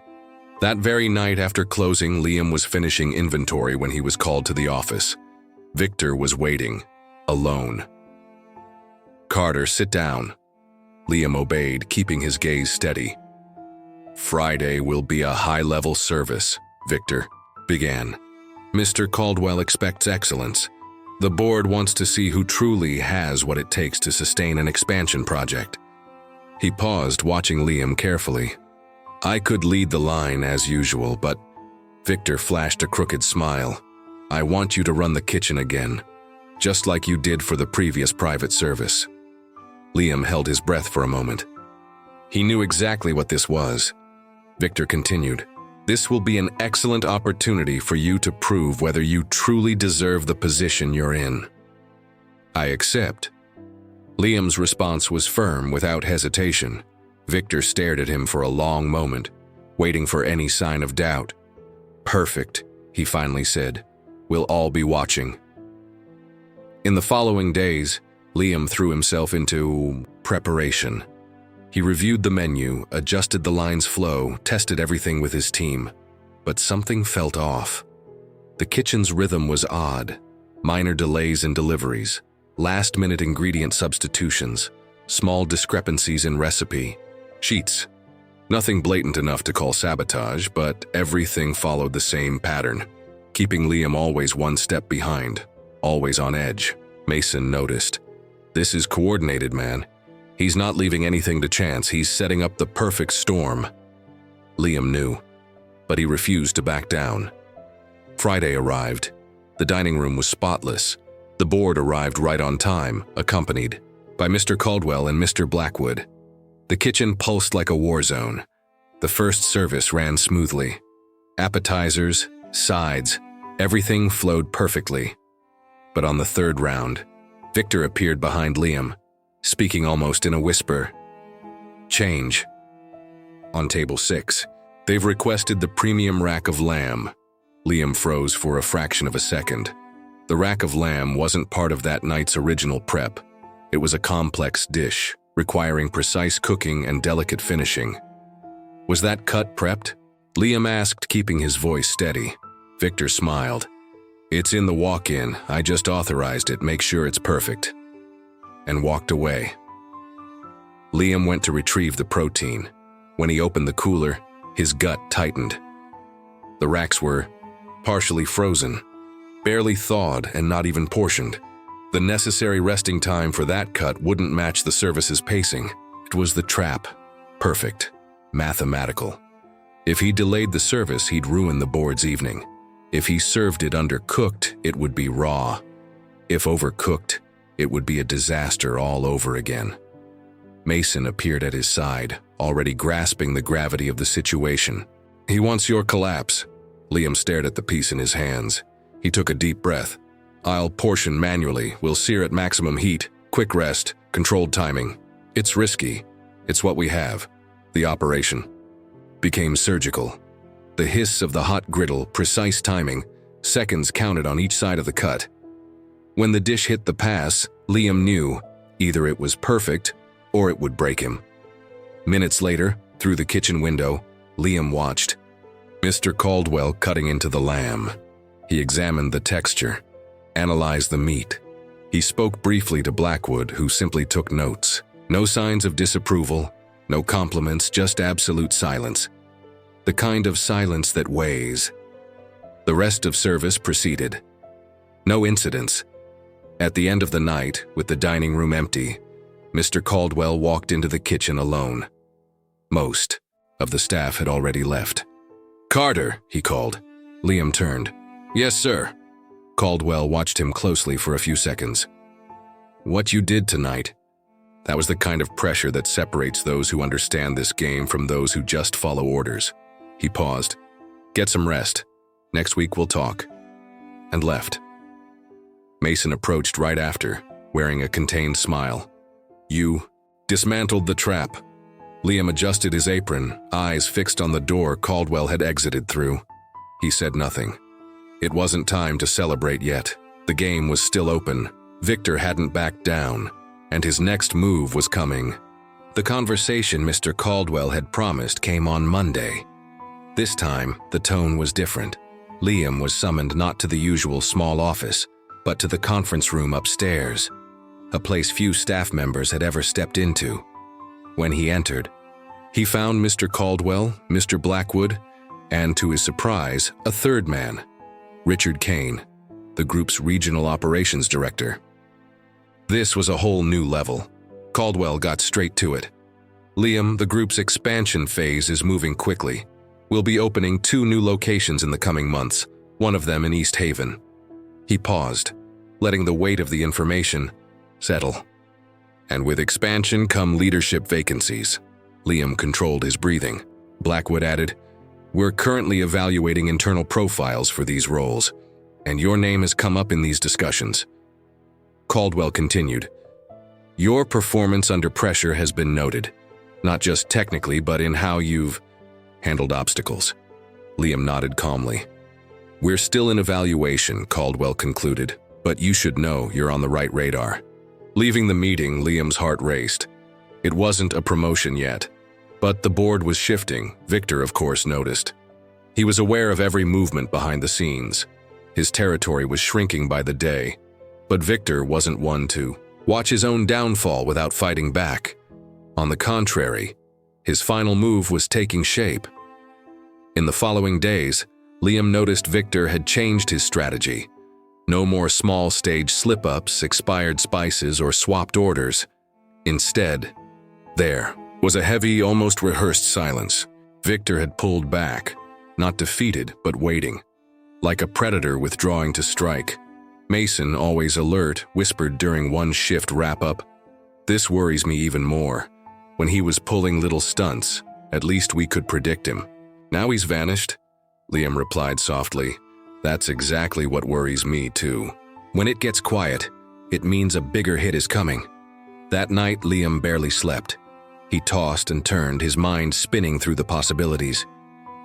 That very night after closing, Liam was finishing inventory when he was called to the office. Victor was waiting, alone. "Carter, sit down." Liam obeyed, keeping his gaze steady. "Friday will be a high-level service," Victor began. "Mr. Caldwell expects excellence. The board wants to see who truly has what it takes to sustain an expansion project." He paused, watching Liam carefully. "I could lead the line as usual, but..." Victor flashed a crooked smile. "I want you to run the kitchen again, just like you did for the previous private service." Liam held his breath for a moment. He knew exactly what this was. Victor continued, "This will be an excellent opportunity for you to prove whether you truly deserve the position you're in." "I accept." Liam's response was firm, without hesitation. Victor stared at him for a long moment, waiting for any sign of doubt. "Perfect," he finally said. "We'll all be watching." In the following days, Liam threw himself into preparation. He reviewed the menu, adjusted the line's flow, tested everything with his team. But something felt off. The kitchen's rhythm was odd. Minor delays in deliveries, last-minute ingredient substitutions, small discrepancies in recipe, sheets. Nothing blatant enough to call sabotage, but everything followed the same pattern, keeping Liam always one step behind, always on edge. Mason noticed. This is coordinated, man. He's not leaving anything to chance. He's setting up the perfect storm. Liam knew, but he refused to back down. Friday arrived. The dining room was spotless. The board arrived right on time, accompanied by Mr. Caldwell and Mr. Blackwood. The kitchen pulsed like a war zone. The first service ran smoothly. Appetizers, sides, everything flowed perfectly. But on the third round, Victor appeared behind Liam, speaking almost in a whisper. Change. On table 6, they've requested the premium rack of lamb. Liam froze for a fraction of a second. The rack of lamb wasn't part of that night's original prep. It was a complex dish, requiring precise cooking and delicate finishing. Was that cut prepped? Liam asked, keeping his voice steady. Victor smiled. It's in the walk-in. I just authorized it. Make sure it's perfect. And walked away. Liam went to retrieve the protein. When he opened the cooler, his gut tightened. The racks were partially frozen, barely thawed and not even portioned. The necessary resting time for that cut wouldn't match the service's pacing. It was the trap. Perfect. Mathematical. If he delayed the service, he'd ruin the board's evening. If he served it undercooked, it would be raw. If overcooked, it would be a disaster all over again. Mason appeared at his side, already grasping the gravity of the situation. He wants your collapse. Liam stared at the piece in his hands. He took a deep breath. I'll portion manually. We'll sear at maximum heat. Quick rest. Controlled timing. It's risky. It's what we have. The operation became surgical. The hiss of the hot griddle, precise timing, seconds counted on each side of the cut. When the dish hit the pass, Liam knew either it was perfect or it would break him. Minutes later, through the kitchen window, Liam watched Mr. Caldwell cutting into the lamb. He examined the texture, analyzed the meat. He spoke briefly to Blackwood, who simply took notes. No signs of disapproval, no compliments, just absolute silence. The kind of silence that weighs. The rest of service proceeded. No incidents. At the end of the night, with the dining room empty, Mr. Caldwell walked into the kitchen alone. Most of the staff had already left. Carter, he called. Liam turned. Yes, sir. Caldwell watched him closely for a few seconds. What you did tonight, that was the kind of pressure that separates those who understand this game from those who just follow orders. He paused. Get some rest. Next week we'll talk. And left. Mason approached right after, wearing a contained smile. You dismantled the trap. Liam adjusted his apron, eyes fixed on the door Caldwell had exited through. He said nothing. It wasn't time to celebrate yet. The game was still open. Victor hadn't backed down, and his next move was coming. The conversation Mr. Caldwell had promised came on Monday. This time, the tone was different. Liam was summoned not to the usual small office, but to the conference room upstairs, a place few staff members had ever stepped into. When he entered, he found Mr. Caldwell, Mr. Blackwood, and to his surprise, a third man, Richard Kane, the group's regional operations director. This was a whole new level. Caldwell got straight to it. Liam, the group's expansion phase is moving quickly. We'll be opening 2 new locations in the coming months, one of them in East Haven. He paused, letting the weight of the information settle. And with expansion come leadership vacancies. Liam controlled his breathing. Blackwood added, We're currently evaluating internal profiles for these roles, and your name has come up in these discussions. Caldwell continued, Your performance under pressure has been noted, not just technically, but in how you've handled obstacles. Liam nodded calmly. We're still in evaluation, Caldwell concluded, but you should know you're on the right radar. Leaving the meeting, Liam's heart raced. It wasn't a promotion yet, but the board was shifting. Victor, of course, noticed. He was aware of every movement behind the scenes. His territory was shrinking by the day, but Victor wasn't one to watch his own downfall without fighting back. On the contrary, his final move was taking shape. In the following days, Liam noticed Victor had changed his strategy. No more small stage slip-ups, expired spices, or swapped orders. Instead, there was a heavy, almost rehearsed silence. Victor had pulled back, not defeated, but waiting, like a predator withdrawing to strike. Mason, always alert, whispered during one shift wrap-up, "This worries me even more. When he was pulling little stunts, at least we could predict him. Now he's vanished," Liam replied softly. "That's exactly what worries me too. When it gets quiet, it means a bigger hit is coming." That night, Liam barely slept. He tossed and turned, his mind spinning through the possibilities.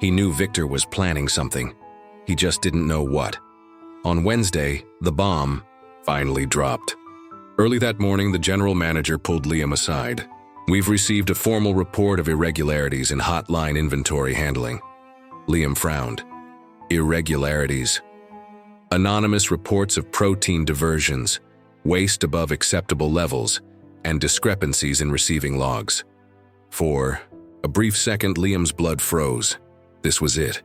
He knew Victor was planning something. He just didn't know what. On Wednesday, the bomb finally dropped. Early that morning, the general manager pulled Liam aside. "We've received a formal report of irregularities in hotline inventory handling." Liam frowned. Irregularities. Anonymous reports of protein diversions, waste above acceptable levels, and discrepancies in receiving logs. For a brief second, Liam's blood froze. This was it.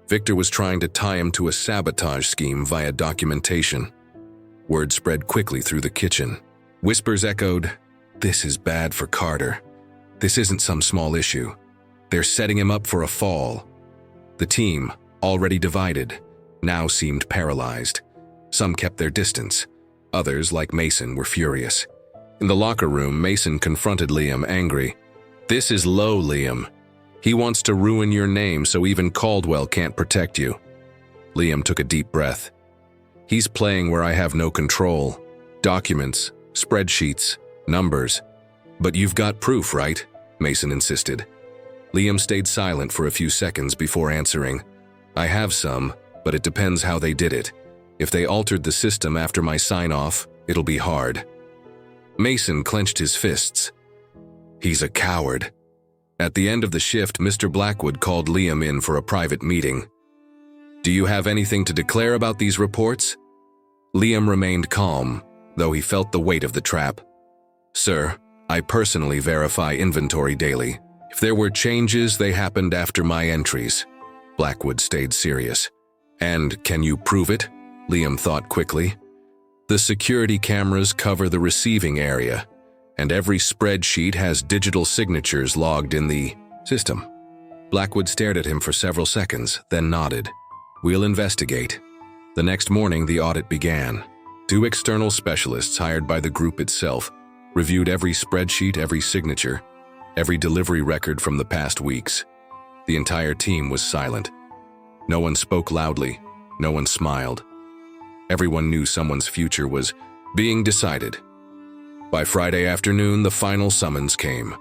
Victor was trying to tie him to a sabotage scheme via documentation. Word spread quickly through the kitchen. Whispers echoed, "This is bad for Carter. This isn't some small issue. They're setting him up for a fall." The team, already divided, now seemed paralyzed. Some kept their distance. Others, like Mason, were furious. In the locker room, Mason confronted Liam, angry. "This is low, Liam. He wants to ruin your name so even Caldwell can't protect you." Liam took a deep breath. "He's playing where I have no control. Documents, spreadsheets, numbers. But you've got proof, right?" Mason insisted. Liam stayed silent for a few seconds before answering. "I have some, but it depends how they did it. If they altered the system after my sign-off, it'll be hard." Mason clenched his fists. "He's a coward." At the end of the shift, Mr. Blackwood called Liam in for a private meeting. "Do you have anything to declare about these reports?" Liam remained calm, though he felt the weight of the trap. "Sir, I personally verify inventory daily. If there were changes, they happened after my entries." Blackwood stayed serious. "And can you prove it?" Liam thought quickly. "The security cameras cover the receiving area, and every spreadsheet has digital signatures logged in the system." Blackwood stared at him for several seconds, then nodded. "We'll investigate." The next morning, the audit began. 2 external specialists hired by the group itself reviewed every spreadsheet, every signature, every delivery record from the past weeks. The entire team was silent. No one spoke loudly. No one smiled. Everyone knew someone's future was being decided. By Friday afternoon, the final summons came.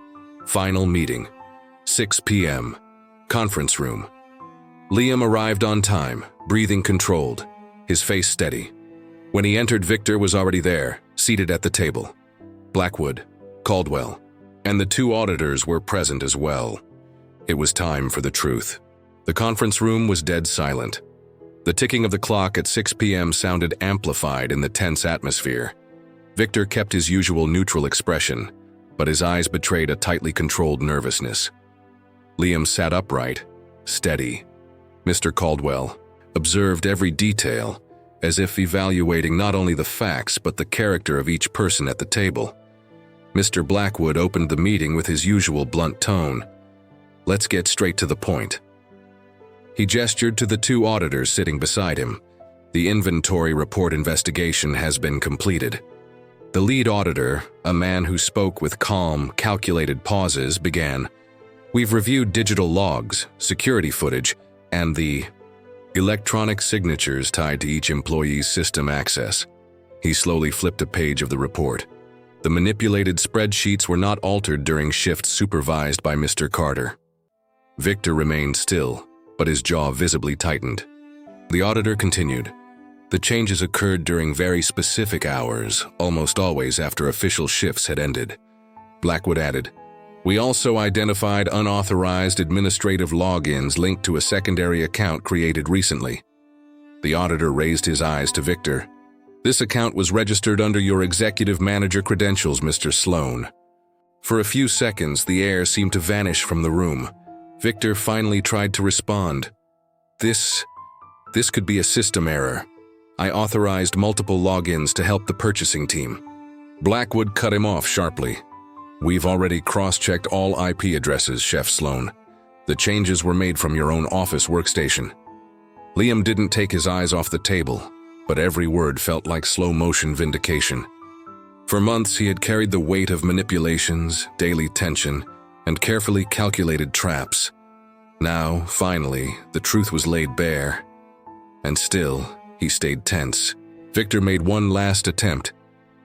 Final meeting. 6 p.m. Conference room. Liam arrived on time, breathing controlled, his face steady. When he entered, Victor was already there, seated at the table. Blackwood, Caldwell, and the 2 auditors were present as well. It was time for the truth. The conference room was dead silent. The ticking of the clock at 6 p.m. sounded amplified in the tense atmosphere. Victor kept his usual neutral expression, but his eyes betrayed a tightly controlled nervousness. Liam sat upright, steady. Mr. Caldwell observed every detail, as if evaluating not only the facts but the character of each person at the table. Mr. Blackwood opened the meeting with his usual blunt tone. "Let's get straight to the point." He gestured to the 2 auditors sitting beside him. "The inventory report investigation has been completed." The lead auditor, a man who spoke with calm, calculated pauses, began. "We've reviewed digital logs, security footage, and the electronic signatures tied to each employee's system access." He slowly flipped a page of the report. The manipulated spreadsheets were not altered during shifts supervised by Mr. Carter. Victor remained still, but his jaw visibly tightened. The auditor continued. "The changes occurred during very specific hours, almost always after official shifts had ended." Blackwood added, "We also identified unauthorized administrative logins linked to a secondary account created recently." The auditor raised his eyes to Victor. This account was registered under your executive manager credentials, Mr. Sloan. For a few seconds, the air seemed to vanish from the room. Victor finally tried to respond. This could be a system error. I authorized multiple logins to help the purchasing team. Blackwood cut him off sharply. We've already cross-checked all IP addresses, Chef Sloan. The changes were made from your own office workstation. Liam didn't take his eyes off the table, but every word felt like slow-motion vindication. For months, he had carried the weight of manipulations, daily tension, and carefully calculated traps. Now, finally, the truth was laid bare. And still, he stayed tense. Victor made one last attempt.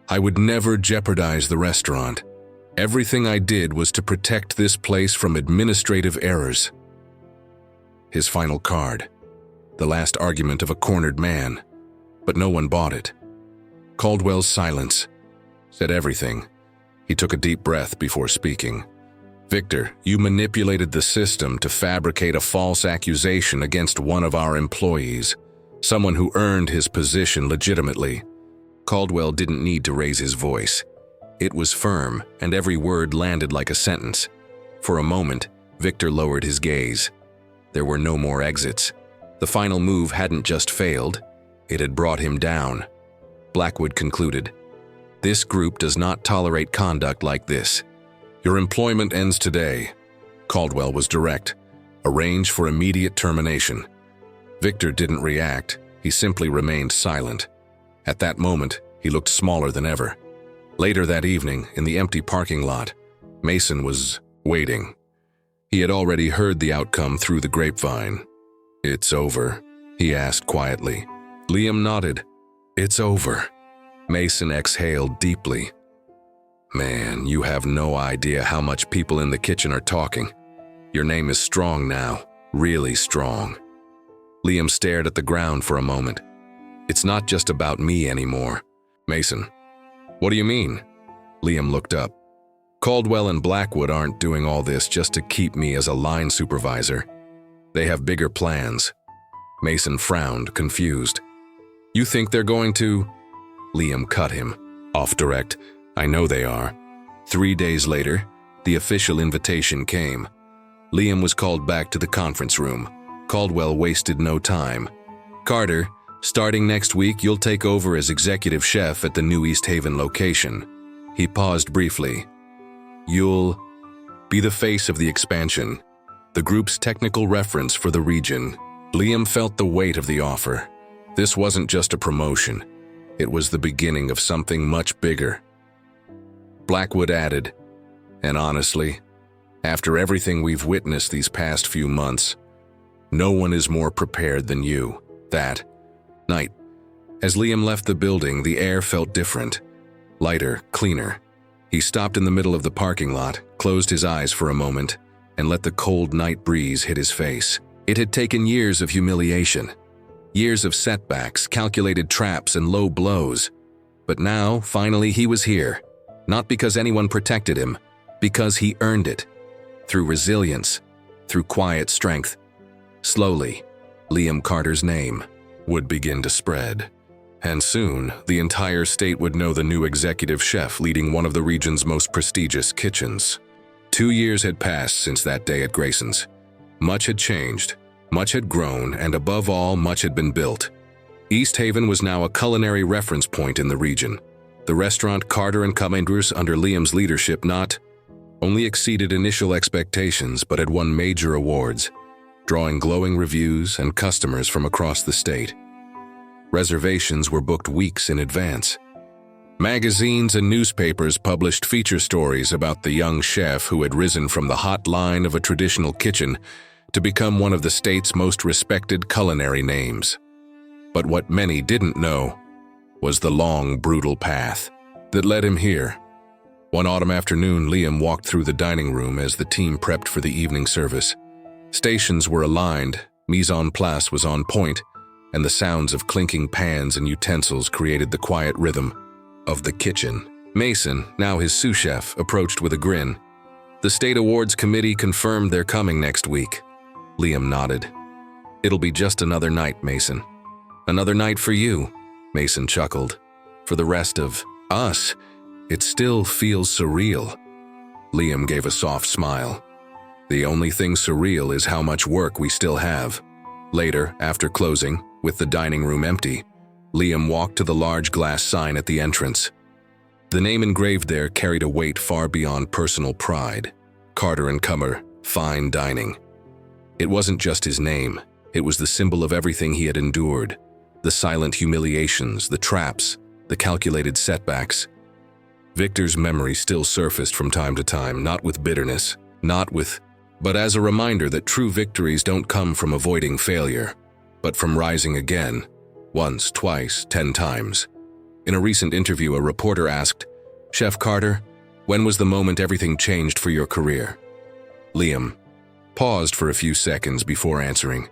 I would never jeopardize the restaurant. Everything I did was to protect this place from administrative errors. His final card. The last argument of a cornered man. But no one bought it. Caldwell's silence said everything. He took a deep breath before speaking. Victor, you manipulated the system to fabricate a false accusation against one of our employees, someone who earned his position legitimately. Caldwell didn't need to raise his voice. It was firm, and every word landed like a sentence. For a moment, Victor lowered his gaze. There were no more exits. The final move hadn't just failed, it had brought him down. Blackwood concluded, "This group does not tolerate conduct like this. Your employment ends today." Caldwell was direct. Arrange for immediate termination. Victor didn't react. He simply remained silent. At that moment, he looked smaller than ever. Later that evening, in the empty parking lot, Mason was waiting. He had already heard the outcome through the grapevine. "It's over?" he asked quietly. Liam nodded. "It's over." Mason exhaled deeply. "Man, you have no idea how much people in the kitchen are talking. Your name is strong now, really strong." Liam stared at the ground for a moment. "It's not just about me anymore." "Mason, what do you mean?" Liam looked up. "Caldwell and Blackwood aren't doing all this just to keep me as a line supervisor. They have bigger plans." Mason frowned, confused. "You think they're going to—" Liam cut him. "Off direct. I know they are." 3 days later, the official invitation came. Liam was called back to the conference room. Caldwell wasted no time. "Carter, starting next week, you'll take over as executive chef at the new East Haven location." He paused briefly. "You'll be the face of the expansion, the group's technical reference for the region." Liam felt the weight of the offer. This wasn't just a promotion. It was the beginning of something much bigger. Blackwood added, "And honestly, after everything we've witnessed these past few months, no one is more prepared than you." That night, as Liam left the building, the air felt different, lighter, cleaner. He stopped in the middle of the parking lot, closed his eyes for a moment, and let the cold night breeze hit his face. It had taken years of humiliation, years of setbacks, calculated traps, and low blows. But now, finally, he was here. Not because anyone protected him, because he earned it. Through resilience, through quiet strength. Slowly, Liam Carter's name would begin to spread. And soon, the entire state would know the new executive chef leading one of the region's most prestigious kitchens. 2 years had passed since that day at Grayson's. Much had changed, much had grown, and above all, much had been built. East Haven was now a culinary reference point in the region. The restaurant Carter and Commanders under Liam's leadership not only exceeded initial expectations but had won major awards, drawing glowing reviews and customers from across the state. Reservations were booked weeks in advance. Magazines and newspapers published feature stories about the young chef who had risen from the hot line of a traditional kitchen to become one of the state's most respected culinary names. But what many didn't know was the long, brutal path that led him here. One autumn afternoon, Liam walked through the dining room as the team prepped for the evening service. Stations were aligned, mise en place was on point, and the sounds of clinking pans and utensils created the quiet rhythm of the kitchen. Mason, now his sous chef, approached with a grin. "The State Awards Committee confirmed they're coming next week." Liam nodded. "It'll be just another night, Mason." "Another night for you," Mason chuckled. For the rest of us, it still feels surreal. Liam gave a soft smile. The only thing surreal is how much work we still have. Later, after closing, with the dining room empty, Liam walked to the large glass sign at the entrance. The name engraved there carried a weight far beyond personal pride. Carter and Cummer, Fine Dining. It wasn't just his name, it was the symbol of everything he had endured. The silent humiliations, the traps, the calculated setbacks. Victor's memory still surfaced from time to time, not with bitterness, but as a reminder that true victories don't come from avoiding failure, but from rising again, once, twice, 10 times. In a recent interview, a reporter asked, "Chef Carter, when was the moment everything changed for your career?" Liam paused for a few seconds before answering.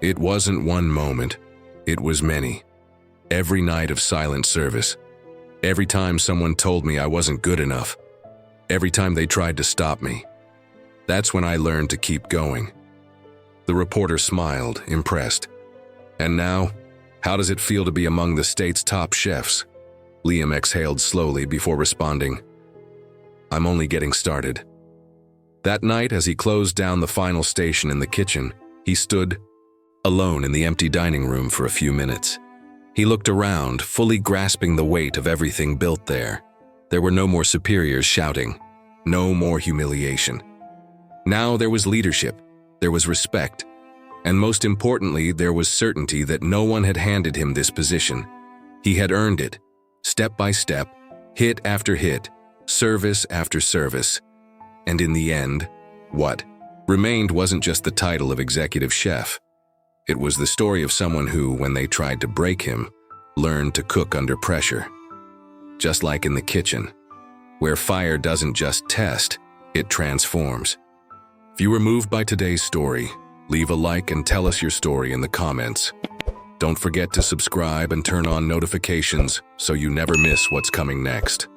It wasn't one moment, it was many. Every night of silent service. Every time someone told me I wasn't good enough. Every time they tried to stop me. That's when I learned to keep going. The reporter smiled, impressed. And now, how does it feel to be among the state's top chefs? Liam exhaled slowly before responding, "I'm only getting started." That night, as he closed down the final station in the kitchen, he stood alone in the empty dining room for a few minutes. He looked around, fully grasping the weight of everything built there. There were no more superiors shouting, no more humiliation. Now there was leadership, there was respect, and most importantly, there was certainty that no one had handed him this position. He had earned it, step by step, hit after hit, service after service. And in the end, what remained wasn't just the title of executive chef. It was the story of someone who, when they tried to break him, learned to cook under pressure. Just like in the kitchen, where fire doesn't just test, it transforms. If you were moved by today's story, leave a like and tell us your story in the comments. Don't forget to subscribe and turn on notifications so you never miss what's coming next.